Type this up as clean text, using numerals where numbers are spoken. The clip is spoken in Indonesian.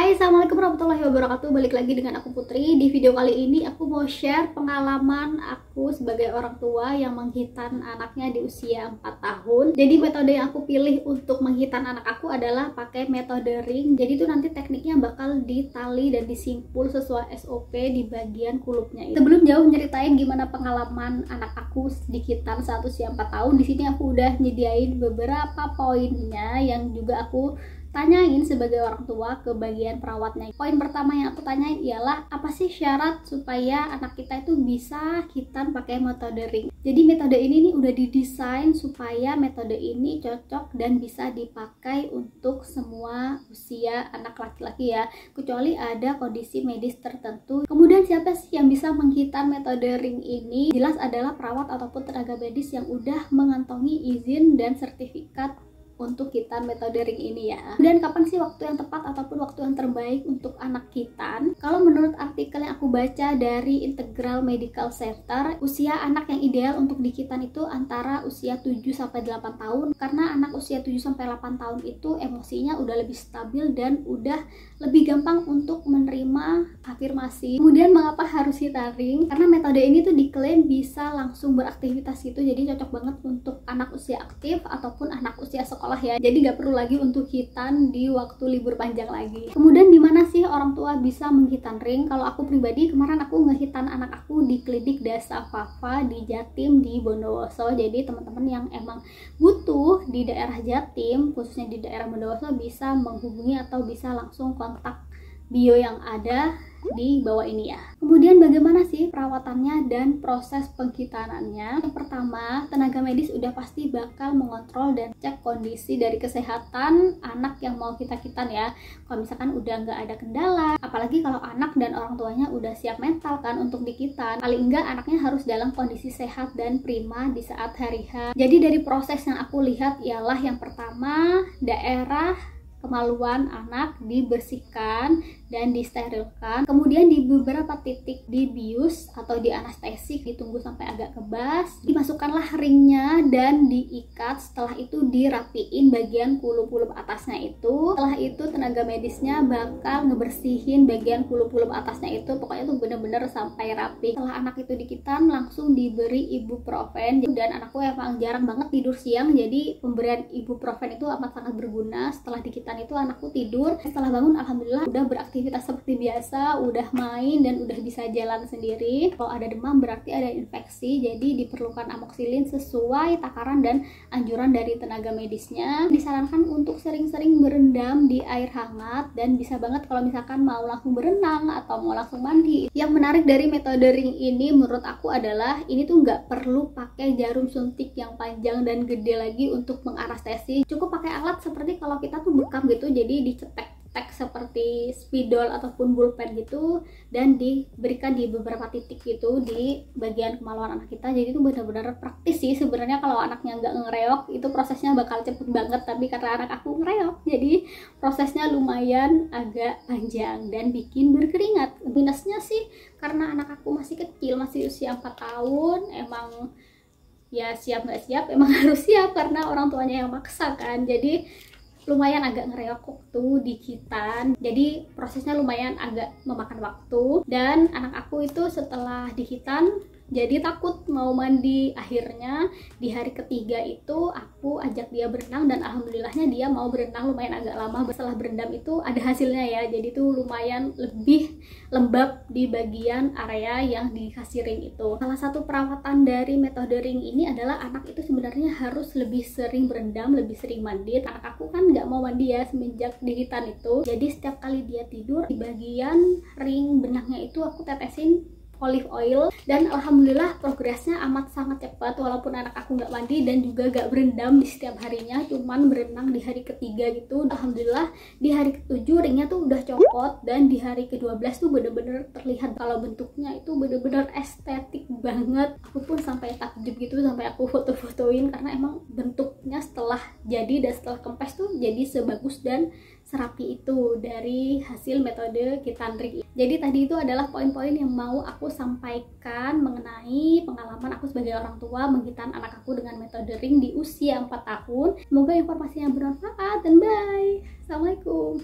Hai, assalamualaikum warahmatullahi wabarakatuh. Balik lagi dengan aku Putri. Di video kali ini aku mau share pengalaman aku sebagai orang tua yang menghitan anaknya di usia 4 tahun. Jadi metode yang aku pilih untuk menghitan anak aku adalah pakai metode ring. Jadi itu nanti tekniknya bakal ditali dan disimpul sesuai SOP di bagian kulupnya. Sebelum jauh nyeritain gimana pengalaman anak aku dihitan saat usia 4 tahun, di sini aku udah nyediain beberapa poinnya yang juga aku tanyain sebagai orang tua ke bagian perawatnya. Poin pertama yang aku tanyain ialah apa sih syarat supaya anak kita itu bisa hitan pakai metode ring. Jadi metode ini nih udah didesain supaya metode ini cocok dan bisa dipakai untuk semua usia anak laki-laki ya, kecuali ada kondisi medis tertentu. Kemudian siapa sih yang bisa menghitan metode ring ini? Jelas adalah perawat ataupun tenaga medis yang udah mengantongi izin dan sertifikat untuk hitan metode ring ini ya. Dan kapan sih waktu yang tepat ataupun waktu yang terbaik untuk anak hitan? Kalau menurut artikel yang aku baca dari Integral Medical Center, usia anak yang ideal untuk dihitan itu antara usia 7-8 tahun, karena anak usia 7-8 tahun itu emosinya udah lebih stabil dan udah lebih gampang untuk menerima afirmasi. Kemudian mengapa harus hitan ring? Karena metode ini tuh diklaim bisa langsung beraktivitas gitu, jadi cocok banget untuk anak usia aktif ataupun anak usia sekolah ya, jadi nggak perlu lagi untuk hitan di waktu libur panjang lagi. Kemudian di mana sih orang tua bisa menghitan ring? Kalau aku pribadi kemarin aku ngehitan anak aku di klinik Dasa Fafa di Jatim di Bondowoso. Jadi teman-teman yang emang butuh di daerah Jatim, khususnya di daerah Bondowoso, bisa menghubungi atau bisa langsung kontak bio yang ada di bawah ini ya. Kemudian bagaimana sih perawatannya dan proses penghitanannya? Yang pertama, tenaga medis udah pasti bakal mengontrol dan cek kondisi dari kesehatan anak yang mau kita hitan ya. Kalau misalkan udah nggak ada kendala, apalagi kalau anak dan orang tuanya udah siap mental kan untuk dihitan, paling enggak anaknya harus dalam kondisi sehat dan prima di saat hari H. Jadi dari proses yang aku lihat ialah yang pertama, daerah kemaluan anak dibersihkan dan disterilkan. Kemudian di beberapa titik dibius atau di anestesik, ditunggu sampai agak kebas. Dimasukkanlah ringnya dan diikat. Setelah itu dirapiin bagian kulup-kulup atasnya itu. Setelah itu tenaga medisnya bakal ngebersihin bagian kulup-kulup atasnya itu. Pokoknya tuh bener-bener sampai rapi. Setelah anak itu dihitan langsung diberi ibuprofen. Dan anakku emang jarang banget tidur siang, jadi pemberian ibuprofen itu amat sangat berguna. Setelah dihitan itu anakku tidur. Setelah bangun alhamdulillah udah beraktivitas seperti biasa, udah main dan udah bisa jalan sendiri. Kalau ada demam berarti ada infeksi, jadi diperlukan amoxicillin sesuai takaran dan anjuran dari tenaga medisnya. Disarankan untuk sering-sering berendam di air hangat dan bisa banget kalau misalkan mau langsung berenang atau mau langsung mandi. Yang menarik dari metode ring ini menurut aku adalah ini tuh nggak perlu pakai jarum suntik yang panjang dan gede lagi untuk menganestesi. Cukup pakai alat seperti kalau kita tuh bekam gitu, jadi dicetek seperti spidol ataupun pulpen gitu dan diberikan di beberapa titik gitu di bagian kemaluan anak kita. Jadi itu benar-benar praktis sih sebenarnya. Kalau anaknya nggak ngereok itu prosesnya bakal cepet banget, tapi karena anak aku ngereok jadi prosesnya lumayan agak panjang dan bikin berkeringat. Minusnya sih karena anak aku masih kecil, masih usia 4 tahun, emang ya siap nggak siap emang harus siap karena orang tuanya yang maksa kan, jadi lumayan agak ngereok waktu dihitan. Jadi prosesnya lumayan agak memakan waktu. Dan anak aku itu setelah dihitan jadi takut mau mandi. Akhirnya di hari ketiga itu aku ajak dia berenang dan alhamdulillahnya dia mau berenang lumayan agak lama. Setelah berendam itu ada hasilnya ya, jadi tuh lumayan lebih lembab di bagian area yang dikasih ring itu. Salah satu perawatan dari metode ring ini adalah anak itu sebenarnya harus lebih sering berendam, lebih sering mandi. Anak aku kan nggak mau mandi ya semenjak dihitan itu, jadi setiap kali dia tidur di bagian ring benaknya itu aku tetesin olive oil dan alhamdulillah progresnya amat sangat cepat. Walaupun anak aku nggak mandi dan juga nggak berendam di setiap harinya, cuman berenang di hari ketiga gitu, alhamdulillah di hari ke-7 ringnya tuh udah copot dan di hari ke-12 tuh bener-bener terlihat kalau bentuknya itu bener-bener estetik banget. Aku pun sampai takjub gitu, sampai aku foto-fotoin karena emang bentuknya setelah jadi dan setelah kempes tuh jadi sebagus dan serapi itu dari hasil metode hitan ring. Jadi tadi itu adalah poin-poin yang mau aku sampaikan mengenai pengalaman aku sebagai orang tua menghitan anak aku dengan metode ring di usia 4 tahun. Semoga informasinya bermanfaat dan bye. Assalamualaikum.